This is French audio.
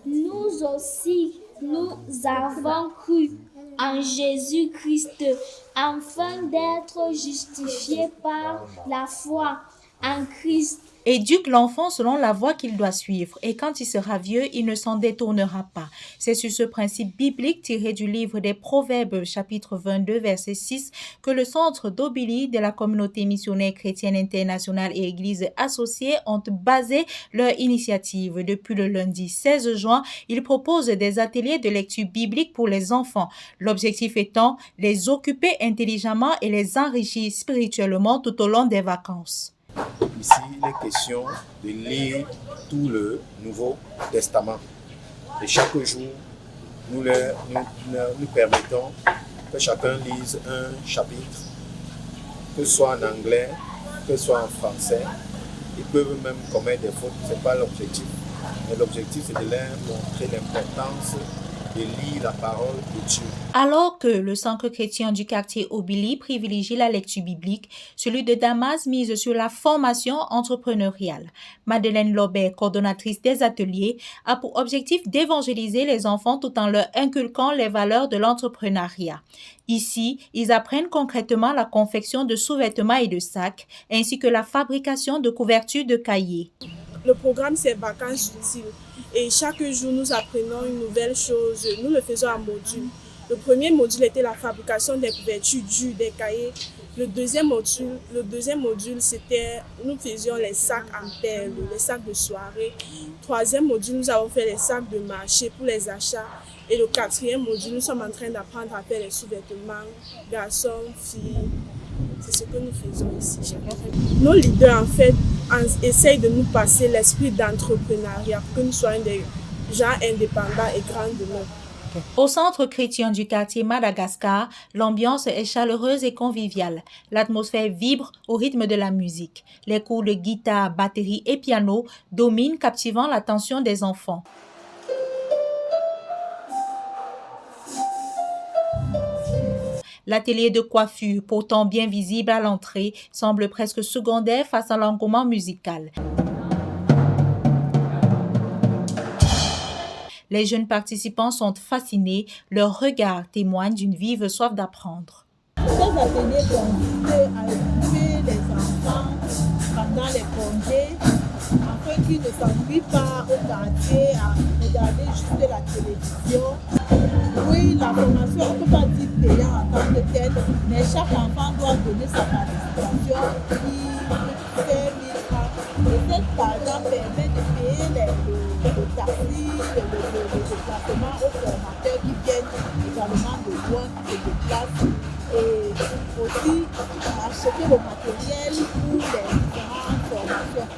Nous aussi, nous avons cru en Jésus-Christ afin d'être justifiés par la foi en Christ. Éduque l'enfant selon la voie qu'il doit suivre, et quand il sera vieux, il ne s'en détournera pas. C'est sur ce principe biblique tiré du livre des Proverbes, chapitre 22, verset 6, que le centre d'Obili de la communauté missionnaire chrétienne internationale et église associée ont basé leur initiative. Depuis le lundi 16 juin, ils proposent des ateliers de lecture biblique pour les enfants. L'objectif étant les occuper intelligemment et les enrichir spirituellement tout au long des vacances. Ici, il est question de lire tout le Nouveau Testament. Et chaque jour, nous permettons que chacun lise un chapitre, que ce soit en anglais, que ce soit en français. Ils peuvent même commettre des fautes, ce n'est pas l'objectif. Mais l'objectif, c'est de leur montrer l'importance de lire la parole de Dieu. Alors que le centre chrétien du quartier Obili privilégie la lecture biblique, celui de Damas mise sur la formation entrepreneuriale. Madeleine Lobert, coordonnatrice des ateliers, a pour objectif d'évangéliser les enfants tout en leur inculquant les valeurs de l'entrepreneuriat. Ici, ils apprennent concrètement la confection de sous-vêtements et de sacs, ainsi que la fabrication de couvertures de cahiers. Le programme, c'est Vacances utiles. Et chaque jour, nous apprenons une nouvelle chose. Nous le faisons en module. Le premier module était la fabrication des couvertures dures, des cahiers. Le deuxième module, c'était, nous faisions les sacs en perles, les sacs de soirée. Troisième module, nous avons fait les sacs de marché pour les achats. Et le quatrième module, nous sommes en train d'apprendre à faire les sous-vêtements, garçons, filles. C'est ce que nous faisons ici. Nos leaders, en fait, essayent de nous passer l'esprit d'entrepreneuriat pour que nous soyons des gens indépendants et grands de nous. Au centre chrétien du quartier Madagascar, l'ambiance est chaleureuse et conviviale. L'atmosphère vibre au rythme de la musique. Les cours de guitare, batterie et piano dominent, captivant l'attention des enfants. L'atelier de coiffure, pourtant bien visible à l'entrée, semble presque secondaire face à l'engouement musical. Les jeunes participants sont fascinés, leur regard témoigne d'une vive soif d'apprendre. Ces ateliers consistent à occuper les enfants pendant les congés, afin qu'ils ne s'ennuient pas au quartier à regarder juste la télévision. Oui, la formation, on ne peut pas dire payant en tant que tel, mais chaque enfant doit donner sa participation, il fait 1000 francs. Et cet argent permet de payer le taxi, le déplacement aux formateurs qui viennent également de loin, qui se déplacent, et aussi acheter le matériel pour les différentes formations.